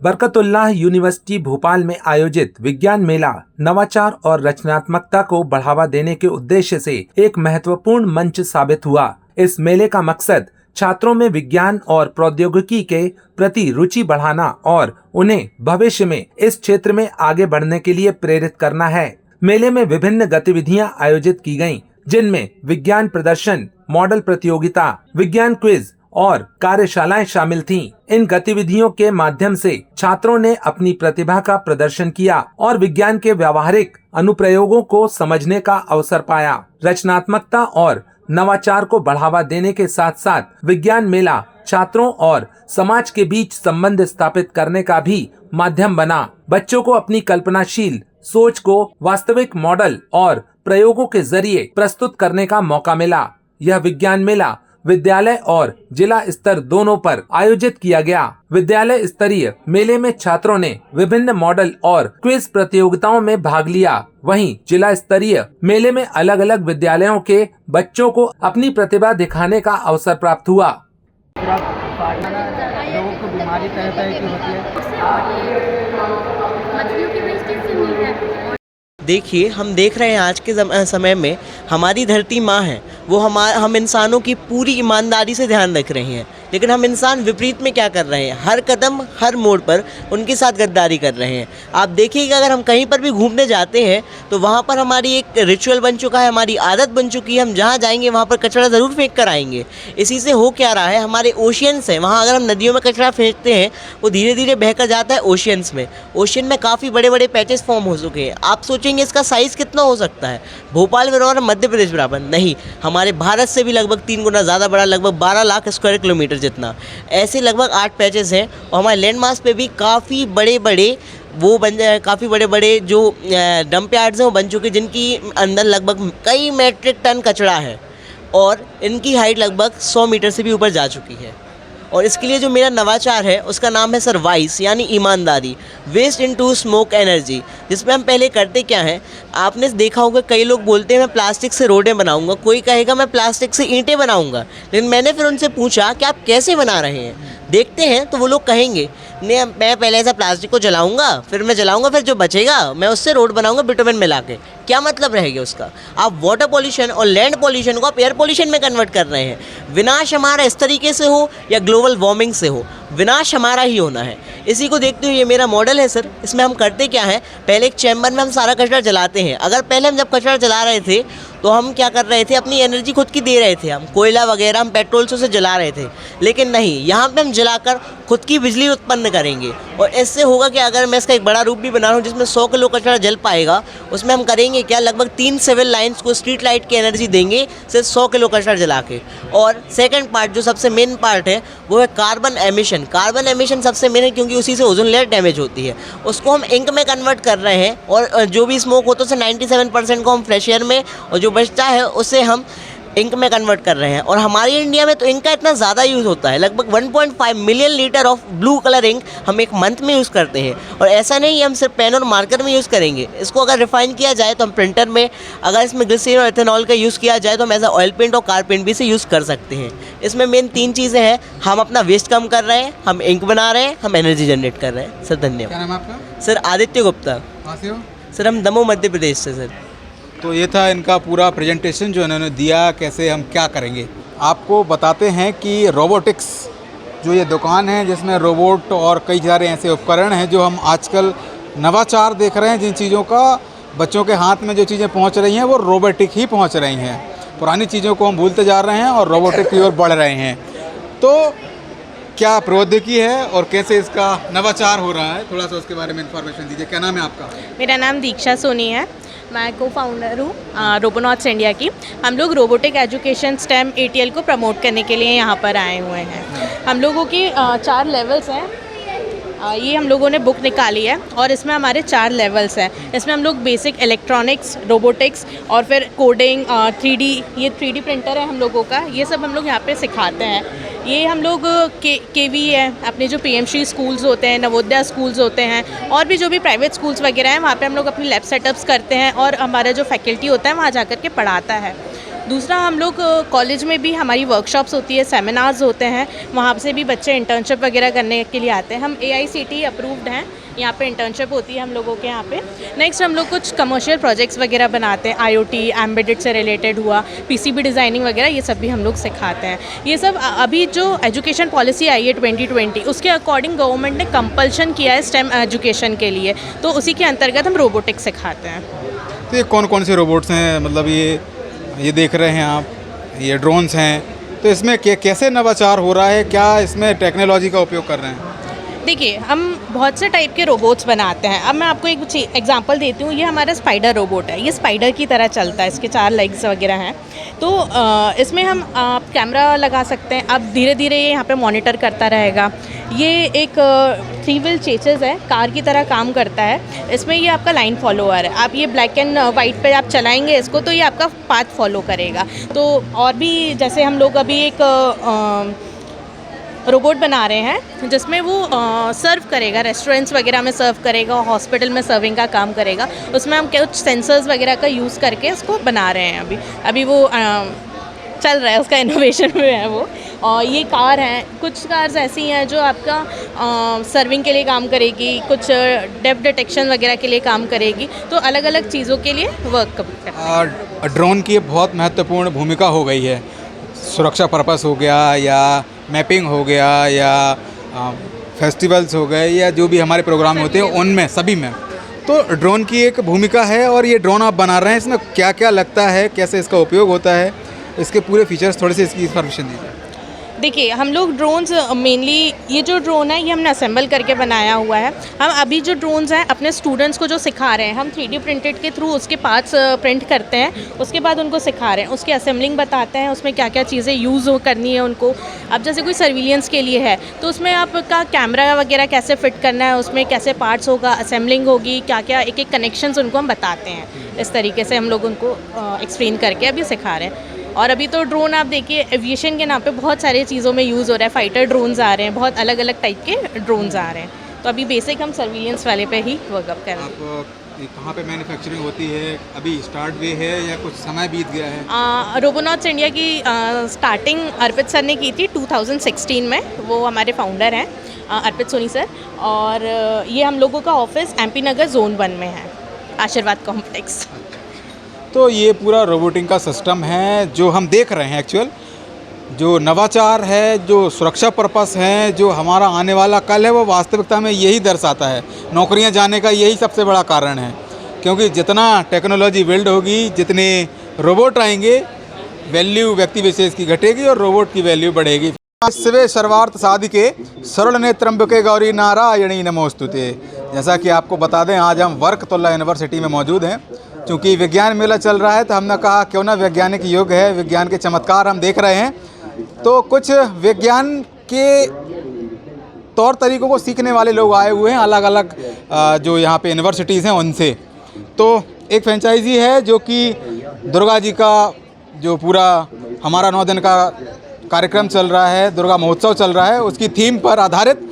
Barkatullah university Bhopal में आयोजित विज्ञान मेला नवाचार और रचनात्मकता को बढ़ावा देने के उद्देश्य से एक महत्वपूर्ण मंच साबित हुआ। इस मेले का मकसद छात्रों में विज्ञान और प्रौद्योगिकी के प्रति रुचि बढ़ाना और उन्हें भविष्य में इस क्षेत्र में आगे बढ़ने के लिए प्रेरित करना है। मेले में विभिन्न गतिविधियां आयोजित की गयीं, जिनमें विज्ञान प्रदर्शन, मॉडल प्रतियोगिता, विज्ञान क्विज और कार्यशालाएं शामिल थीं। इन गतिविधियों के माध्यम से छात्रों ने अपनी प्रतिभा का प्रदर्शन किया और विज्ञान के व्यावहारिक अनुप्रयोगों को समझने का अवसर पाया। रचनात्मकता और नवाचार को बढ़ावा देने के साथ साथ विज्ञान मेला छात्रों और समाज के बीच संबंध स्थापित करने का भी माध्यम बना। बच्चों को अपनी कल्पनाशील सोच को वास्तविक मॉडल और प्रयोगों के जरिए प्रस्तुत करने का मौका मिला। यह विज्ञान मेला विद्यालय और जिला स्तर दोनों पर आयोजित किया गया। विद्यालय स्तरीय मेले में छात्रों ने विभिन्न मॉडल और क्विज प्रतियोगिताओं में भाग लिया। वहीं जिला स्तरीय मेले में अलग अलग विद्यालयों के बच्चों को अपनी प्रतिभा दिखाने का अवसर प्राप्त हुआ। लोगों को बीमारी तरह तरह की होती है। देखिए, हम देख रहे हैं आज के समय में हमारी धरती माँ है, वो हम इंसानों की पूरी ईमानदारी से ध्यान रख रहे हैं, लेकिन हम इंसान विपरीत में क्या कर रहे हैं, हर कदम हर मोड़ पर उनके साथ गद्दारी कर रहे हैं। आप देखिएगा, अगर हम कहीं पर भी घूमने जाते हैं तो वहाँ पर हमारी एक रिचुअल बन चुका है, हमारी आदत बन चुकी है, हम जहाँ जाएंगे वहाँ पर कचरा ज़रूर फेंक कर आएंगे। इसी से हो क्या रहा है, हमारे ओशियंस हैं, वहाँ अगर हम नदियों में कचरा फेंकते हैं वो धीरे धीरे बहकर जाता है ओशियंस में। ओशियन में काफ़ी बड़े बड़े पैचेस फॉर्म हो चुके हैं। आप सोचेंगे इसका साइज़ कितना हो सकता है, भोपाल बराबर मध्य प्रदेश बराबर नहीं, हमारे भारत से भी लगभग 3 गुना ज़्यादा बड़ा, लगभग 12 लाख स्क्वायर किलोमीटर जितना। ऐसे लगभग 8 पैचेस हैं और हमारे लैंड मास पे भी काफ़ी बड़े बड़े जो डंप यार्ड्स हैं वो बन चुके, जिनकी अंदर लगभग कई मेट्रिक टन कचरा है और इनकी हाइट लगभग 100 मीटर से भी ऊपर जा चुकी है। और इसके लिए जो मेरा नवाचार है उसका नाम है सर वाइस, यानी ईमानदारी, वेस्ट इनटू स्मोक एनर्जी, जिसमें हम पहले करते क्या हैं, आपने देखा होगा कई लोग बोलते हैं मैं प्लास्टिक से रोडें बनाऊंगा, कोई कहेगा मैं प्लास्टिक से ईंटें बनाऊंगा, लेकिन मैंने फिर उनसे पूछा कि आप कैसे बना रहे हैं। देखते हैं तो वो लोग कहेंगे नहीं, मैं पहले ऐसा प्लास्टिक को जलाऊंगा, फिर जो बचेगा मैं उससे रोड बनाऊंगा बिटुमेन मिला के। क्या मतलब रहेगा उसका? आप वाटर पॉल्यूशन और लैंड पॉल्यूशन को आप एयर पॉल्यूशन में कन्वर्ट कर रहे हैं। विनाश हमारा इस तरीके से हो या ग्लोबल वार्मिंग से हो, विनाश हमारा ही होना है। इसी को देखते हुए ये मेरा मॉडल है सर। इसमें हम करते क्या है, पहले एक चैम्बर में हम सारा कचरा जलाते हैं। अगर पहले हम जब कचरा जला रहे थे तो हम क्या कर रहे थे, अपनी एनर्जी खुद की दे रहे थे, हम कोयला वगैरह हम पेट्रोल से जला रहे थे, लेकिन नहीं, यहाँ पे हम जलाकर खुद की बिजली उत्पन्न करेंगे। और इससे होगा कि अगर मैं इसका एक बड़ा रूप भी बना रहा हूँ जिसमें 100 किलो कचरा जल पाएगा, उसमें हम करेंगे क्या, लगभग 3 सिविल लाइन्स को स्ट्रीट लाइट की एनर्जी देंगे सिर्फ 100 किलो कचरा जला के। और सेकंड पार्ट जो सबसे मेन पार्ट है वो है कार्बन एमिशन। कार्बन एमिशन सबसे मेन है क्योंकि उसी से ओजोन लेयर डैमेज होती है, उसको हम इंक में कन्वर्ट कर रहे हैं। और जो भी स्मोक होता है उससे 97% को हम फ्रेश एयर में, और जो बचता है उसे हम इंक में कन्वर्ट कर रहे हैं। और हमारी इंडिया में तो इंक का इतना ज़्यादा यूज़ होता है, लगभग 1.5 million litre of blue colour ink हम एक मंथ में यूज़ करते हैं। और ऐसा नहीं हम सिर्फ पेन और मार्कर में यूज़ करेंगे, इसको अगर रिफाइन किया जाए तो हम प्रिंटर में, अगर इसमें ग्लिसरीन और एथेनॉल का यूज़ किया जाए तो हम ऐसा ऑयल पेंट और कार पेंट भी से यूज़ कर सकते हैं। इसमें मेन 3 चीज़ें हैं, हम अपना वेस्ट कम कर रहे हैं, हम इंक बना रहे हैं, हम एनर्जी जनरेट कर रहे हैं। सर धन्यवाद। क्या नाम है आपका? सर आदित्य गुप्ता। कहाँ से हो? सर हम दमोह मध्य प्रदेश से। सर तो ये था इनका पूरा प्रेजेंटेशन जो इन्होंने दिया, कैसे हम क्या करेंगे। आपको बताते हैं कि रोबोटिक्स जो ये दुकान है जिसमें रोबोट और कई सारे ऐसे उपकरण हैं जो हम आजकल नवाचार देख रहे हैं, जिन चीज़ों का बच्चों के हाथ में जो चीज़ें पहुंच रही हैं वो रोबोटिक ही पहुंच रही हैं। पुरानी चीज़ों को हम भूलते जा रहे हैं और रोबोटिक की ओर बढ़ रहे हैं। तो क्या प्रौद्योगिकी है और कैसे इसका नवाचार हो रहा है, थोड़ा सा उसके बारे में इंफॉर्मेशन दीजिए। क्या नाम है आपका? मेरा नाम दीक्षा सोनी है, मैं को फाउंडर हूँ रोबोनॉट्स इंडिया की। हम लोग रोबोटिक एजुकेशन स्टेम ATL को प्रमोट करने के लिए यहाँ पर आए हुए हैं। हम लोगों की 4 लेवल्स हैं, ये हम लोगों ने बुक निकाली है और इसमें हमारे 4 लेवल्स हैं। इसमें हम लोग बेसिक इलेक्ट्रॉनिक्स, रोबोटिक्स और फिर कोडिंग, 3D, ये 3D प्रिंटर है हम लोगों का, ये सब हम लोग यहाँ पे सिखाते हैं। ये हम लोग KV है, अपने जो PMC स्कूल्स होते हैं, नवोदय स्कूल्स होते हैं और भी जो भी प्राइवेट स्कूल्स वगैरह हैं, वहाँ पे हम लोग अपनी लैब सेटअप्स करते हैं और हमारा जो फैकल्टी होता है वहाँ जा कर के पढ़ाता है। दूसरा हम लोग कॉलेज में भी हमारी वर्कशॉप्स होती है, सेमिनार्स होते हैं, वहाँ से भी बच्चे इंटर्नशिप वगैरह करने के लिए आते हैं। हम AICTE अप्रूव्ड हैं, यहाँ पे इंटर्नशिप होती है हम लोगों के यहाँ पे। नेक्स्ट हम लोग कुछ कमर्शियल प्रोजेक्ट्स वगैरह बनाते हैं, IoT एम्बेडेड से रिलेटेड हुआ, PCB डिज़ाइनिंग वगैरह, ये सब भी हम लोग सिखाते हैं। ये सब अभी जो एजुकेशन पॉलिसी आई है 2020, उसके अकॉर्डिंग गवर्नमेंट ने कंपल्शन किया है स्टेम एजुकेशन के लिए, तो उसी के अंतर्गत हम रोबोटिक्स सिखाते हैं। तो ये कौन कौन से रोबोट्स हैं, मतलब ये देख रहे हैं आप, ये ड्रोन्स हैं, तो इसमें कैसे नवाचार हो रहा है, क्या इसमें टेक्नोलॉजी का उपयोग कर रहे हैं? देखिए, हम बहुत से टाइप के रोबोट्स बनाते हैं। अब मैं आपको एक एग्जांपल देती हूँ। ये हमारा स्पाइडर रोबोट है, ये स्पाइडर की तरह चलता है, इसके 4 लेग्स वगैरह हैं। तो इसमें हम कैमरा लगा सकते हैं। अब धीरे धीरे ये यहाँ पे मॉनिटर करता रहेगा। ये एक 3 व्हील चेसेस है, कार की तरह काम करता है। इसमें ये आपका लाइन फॉलोअर है। आप ये ब्लैक एंड वाइट पे आप चलाएंगे इसको, तो ये आपका पाथ फॉलो करेगा। तो और भी जैसे हम लोग अभी एक रोबोट बना रहे हैं जिसमें वो सर्व करेगा, रेस्टोरेंट्स वगैरह में सर्व करेगा, हॉस्पिटल में सर्विंग का काम करेगा। उसमें हम कुछ सेंसर्स वगैरह का यूज़ करके उसको बना रहे हैं। अभी वो चल रहा है, उसका इनोवेशन में है वो। और ये कार हैं, कुछ कार्स ऐसी हैं जो आपका सर्विंग के लिए काम करेगी, कुछ डेप्थ डिटेक्शन वगैरह के लिए काम करेगी। तो अलग अलग चीज़ों के लिए वर्क करते हैं। ड्रोन की बहुत महत्वपूर्ण भूमिका हो गई है, सुरक्षा पर्पस हो गया या मैपिंग हो गया या फेस्टिवल्स हो गए या जो भी हमारे प्रोग्राम होते हैं उनमें सभी में, तो ड्रोन की एक भूमिका है। और ये ड्रोन आप बना रहे हैं, इसमें क्या क्या लगता है, कैसे इसका उपयोग होता है, इसके पूरे फीचर्स थोड़े से इसकी इन्फॉर्मेशन दीजिए। देखिए, हम लोग ड्रोन्स मेनली, ये जो ड्रोन है ये हमने असेंबल करके बनाया हुआ है। हम अभी जो ड्रोन्स हैं अपने स्टूडेंट्स को जो सिखा रहे हैं, हम 3D प्रिंटेड के थ्रू उसके पार्ट्स प्रिंट करते हैं, उसके बाद उनको सिखा रहे हैं, उसकी असेंबलिंग बताते हैं, उसमें क्या क्या चीज़ें यूज़ करनी है उनको। अब जैसे कोई सर्विलियंस के लिए है तो उसमें आपका कैमरा वगैरह कैसे फिट करना है, उसमें कैसे पार्ट्स होगा, असेंबलिंग होगी, क्या क्या एक एक कनेक्शंस उनको हम बताते हैं। इस तरीके से हम लोग उनको एक्सप्लेन करके अभी सिखा रहे हैं। और अभी तो ड्रोन आप देखिए, एविएशन के नाम पे बहुत सारी चीज़ों में यूज़ हो रहा है। फाइटर ड्रोन्स आ रहे हैं, बहुत अलग अलग टाइप के ड्रोन्स आ रहे हैं। तो अभी बेसिक हम सर्विलियंस वाले पे ही वर्कअप कर रहे हैं। आप कहाँ पे मैन्युफैक्चरिंग होती है, अभी स्टार्ट हुई है या कुछ समय बीत गया है? रोबोनॉट्स इंडिया की स्टार्टिंग अर्पित सर ने की थी 2016 में। वो हमारे फाउंडर हैं अर्पित सोनी सर। और ये हम लोगों का ऑफिस MP नगर Zone 1 में है, आशीर्वाद कॉम्प्लेक्स। तो ये पूरा रोबोटिंग का सिस्टम है जो हम देख रहे हैं। एक्चुअल जो नवाचार है, जो सुरक्षा पर्पस है, जो हमारा आने वाला कल है, वो वास्तविकता में यही दर्शाता है। नौकरियां जाने का यही सबसे बड़ा कारण है, क्योंकि जितना टेक्नोलॉजी बिल्ड होगी, जितने रोबोट आएंगे, वैल्यू व्यक्ति विशेष की घटेगी और रोबोट की वैल्यू बढ़ेगी। शिवे सर्वार्थ साधिके सरल नेत्रंबके गौरी नारायणी नमोस्तुते। जैसा कि आपको बता दें, आज हम वर्कतुल्ला यूनिवर्सिटी में मौजूद हैं। क्योंकि विज्ञान मेला चल रहा है तो हमने कहा क्यों ना वैज्ञानिक युग है, विज्ञान के चमत्कार हम देख रहे हैं, तो कुछ विज्ञान के तौर तरीक़ों को सीखने वाले लोग आए हुए हैं अलग अलग जो यहाँ पे यूनिवर्सिटीज़ हैं उनसे। तो एक फ्रेंचाइजी है जो कि दुर्गा जी का जो पूरा हमारा 9 दिन का कार्यक्रम चल रहा है, दुर्गा महोत्सव चल रहा है, उसकी थीम पर आधारित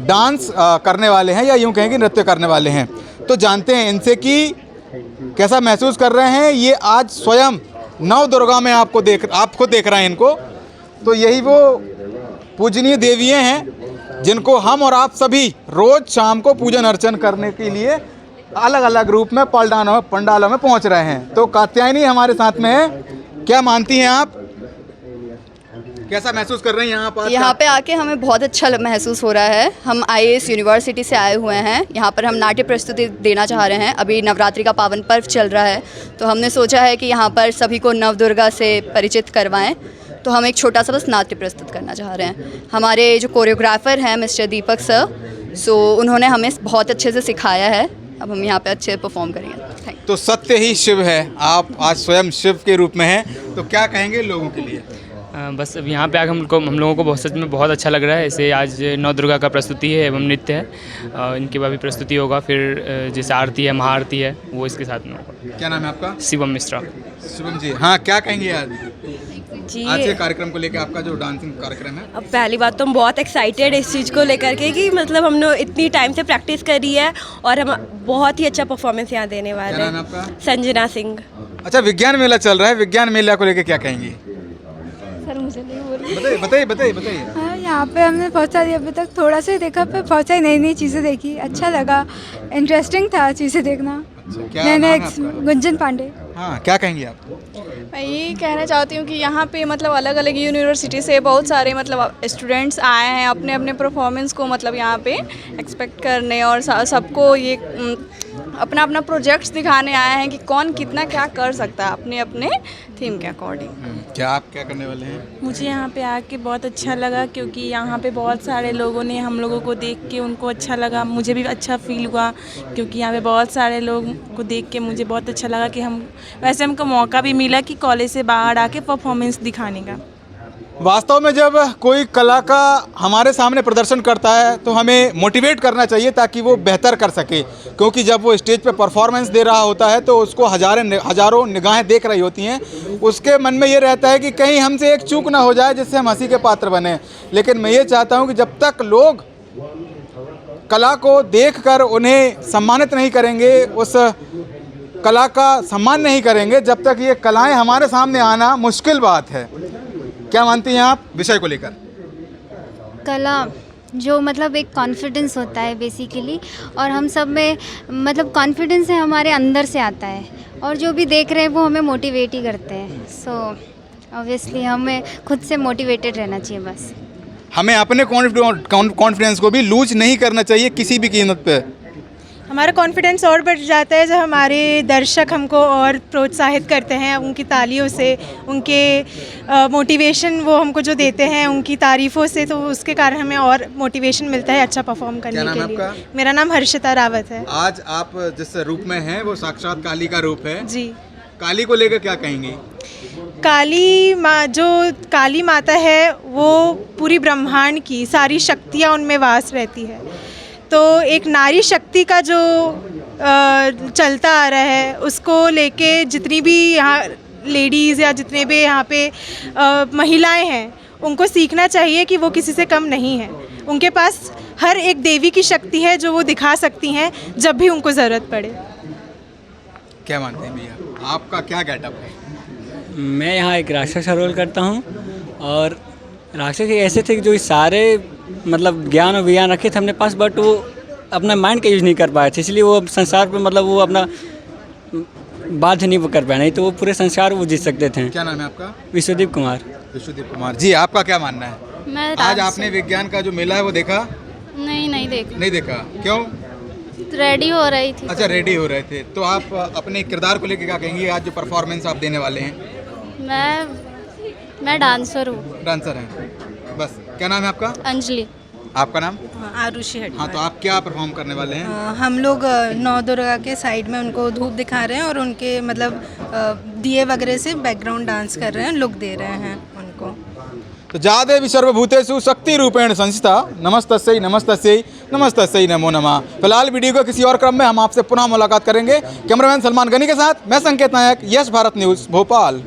डांस करने वाले हैं, या यूँ कहें कि नृत्य करने वाले हैं। तो जानते हैं इनसे कि कैसा महसूस कर रहे हैं। ये आज स्वयं नव दुर्गा में आपको देख रहे हैं इनको। तो यही वो पूजनीय देवियाँ हैं जिनको हम और आप सभी रोज़ शाम को पूजन अर्चन करने के लिए अलग अलग रूप में पंडालों में पहुंच रहे हैं। तो कात्यायनी हमारे साथ में है। क्या मानती हैं आप, कैसा महसूस कर रहे हैं यहाँ पर? यहाँ पे आके हमें बहुत अच्छा महसूस हो रहा है। हम IAS यूनिवर्सिटी से आए हुए हैं। यहाँ पर हम नाट्य प्रस्तुति देना चाह रहे हैं। अभी नवरात्रि का पावन पर्व चल रहा है, तो हमने सोचा है कि यहाँ पर सभी को नव दुर्गा से परिचित करवाएं। तो हम एक छोटा सा बस नाट्य प्रस्तुत करना चाह रहे हैं। हमारे जो कोरियोग्राफर हैं मिस्टर दीपक सर, उन्होंने हमें बहुत अच्छे से सिखाया है। अब हम यहाँ पे अच्छे परफॉर्म करेंगे। तो सत्य ही शिव है, आप आज स्वयं शिव के रूप में हैं, तो क्या कहेंगे लोगों के लिए? बस अब यहाँ पे आकर हम लोगों को सच में बहुत अच्छा लग रहा है। ऐसे आज नौ दुर्गा का प्रस्तुति है एवं नृत्य है, इनके बाद भी प्रस्तुति होगा। फिर जैसे आरती है, महाआरती है, वो इसके साथ में होगा। क्या नाम है आपका? शिवम मिश्रा। शिवम जी, हाँ क्या कहेंगे आज? जी आज के कार्यक्रम को लेकर आपका जो डांसिंग कार्यक्रम है? अब पहली बात तो हम बहुत एक्साइटेड इस चीज़ को लेकर के कि मतलब हम लोग इतनी टाइम से प्रैक्टिस करी है और हम बहुत ही अच्छा परफॉर्मेंस यहाँ देने वाले क्या नाम है हैं। आपका? संजना सिंह। अच्छा, विज्ञान मेला चल रहा है, विज्ञान मेला को लेकर क्या कहेंगी? सर मुझे नहीं बोल बताइए बताइए बताइए बताइए। हाँ, यहाँ पे हमने बहुत सारी अभी तक थोड़ा सा ही देखा, पर बहुत सारी नई नई चीज़ें देखी, अच्छा लगा, इंटरेस्टिंग था चीज़ें देखना। अच्छा, क्या नए नाम नए है आपका? गुंजन पांडे। हाँ, क्या कहेंगी आप? मैं ये कहना चाहती हूँ कि यहाँ पे मतलब अलग अलग यूनिवर्सिटी से बहुत सारे मतलब स्टूडेंट्स आए हैं अपने अपने परफॉर्मेंस को मतलब यहाँ पे एक्सपेक्ट करने, और सबको ये अपना अपना प्रोजेक्ट्स दिखाने आए हैं कि कौन कितना क्या कर सकता है अपने अपने थीम के अकॉर्डिंग। क्या आप क्या करने वाले हैं? मुझे यहाँ पे आके बहुत अच्छा लगा, क्योंकि यहाँ पे बहुत सारे लोगों ने हम लोगों को देख के उनको अच्छा लगा, मुझे भी अच्छा फील हुआ, क्योंकि यहाँ पे बहुत सारे लोग को देख के मुझे बहुत अच्छा लगा कि हम वैसे हमको मौका भी मिला कि कॉलेज से बाहर आके परफॉर्मेंस दिखाने का। वास्तव में जब कोई कला का हमारे सामने प्रदर्शन करता है तो हमें मोटिवेट करना चाहिए ताकि वो बेहतर कर सके, क्योंकि जब वो स्टेज पे परफॉर्मेंस दे रहा होता है तो उसको हज़ारों निगाहें देख रही होती हैं। उसके मन में ये रहता है कि कहीं हमसे एक चूक ना हो जाए जिससे हम हंसी के पात्र बने। लेकिन मैं ये चाहता हूँ कि जब तक लोग कला को देखकर उन्हें सम्मानित नहीं करेंगे, उस कला का सम्मान नहीं करेंगे, जब तक ये कलाएँ हमारे सामने आना मुश्किल बात है। क्या मानती हैं आप विषय को लेकर? कला जो मतलब एक कॉन्फिडेंस होता है बेसिकली, और हम सब में मतलब कॉन्फिडेंस है हमारे अंदर से आता है, और जो भी देख रहे हैं वो हमें मोटिवेट ही करते हैं। सो ऑब्वियसली हमें खुद से मोटिवेटेड रहना चाहिए बस। हमें अपने कॉन्फिडेंस को भी लूज नहीं करना चाहिए किसी भी कीमत पे। हमारा कॉन्फिडेंस और बढ़ जाता है जब हमारे दर्शक हमको और प्रोत्साहित करते हैं उनकी तालियों से, उनके मोटिवेशन वो हमको जो देते हैं उनकी तारीफ़ों से, तो उसके कारण हमें और मोटिवेशन मिलता है अच्छा परफॉर्म करने के लिए। आपका? मेरा नाम हर्षिता रावत है। आज आप जिस रूप में हैं वो साक्षात काली का रूप है जी। काली को लेकर क्या कहेंगी? काली माँ, जो काली माता है वो पूरी ब्रह्मांड की सारी शक्तियाँ उनमें वास रहती है। तो एक नारी शक्ति का जो चलता आ रहा है उसको लेके जितनी भी यहाँ लेडीज़ या जितने भी यहाँ पे महिलाएं हैं उनको सीखना चाहिए कि वो किसी से कम नहीं है। उनके पास हर एक देवी की शक्ति है जो वो दिखा सकती हैं जब भी उनको ज़रूरत पड़े। क्या मानते हैं भैया, आपका क्या गेटअप है? मैं यहाँ एक राक्षस का रोल करता हूँ, और राक्षस ऐसे थे कि जो सारे मतलब ज्ञान और विज्ञान रखे थे अपने पास, बट वो अपना माइंड का यूज़ नहीं कर पाए थे, इसलिए वो संसार पे मतलब वो अपना बाध्य नहीं कर पाए, नहीं तो वो पूरे संसार वो जीत सकते थे। क्या नाम है आपका? विश्वदीप कुमार। विश्वदीप कुमार जी, आपका क्या मानना है? मैं आज आपने विज्ञान का जो मेला है वो देखा? नहीं देखा। नहीं देखा, क्यों? रेडी हो रही थी। अच्छा, रेडी हो रहे थे। तो आप अपने किरदार को लेकर क्या कहेंगे आज जो परफॉर्मेंस आप देने वाले हैं? मैं डांसर हूँ। डांसर हैं, बस। क्या नाम है आपका? अंजलि। आपका नाम? आरुषि हट। हाँ, तो आप क्या परफॉर्म करने वाले हैं? हम लोग नौ दुर्गा के साइड में उनको धूप दिखा रहे हैं और उनके मतलब दिए वगैरह से बैकग्राउंड डांस कर रहे हैं, लुक दे रहे हैं उनको। तो जादेवी सर्वभूतेषु शक्ति रूपेण संस्थिता नमस्तस्यै नमस्तस्यै नमस्तस्यै नमो नमः। फिलहाल वीडियो को किसी और क्रम में हम आपसे पुनः मुलाकात करेंगे। कैमरामैन सलमान गनी के साथ मैं संकेत नायक, यश भारत न्यूज़, भोपाल।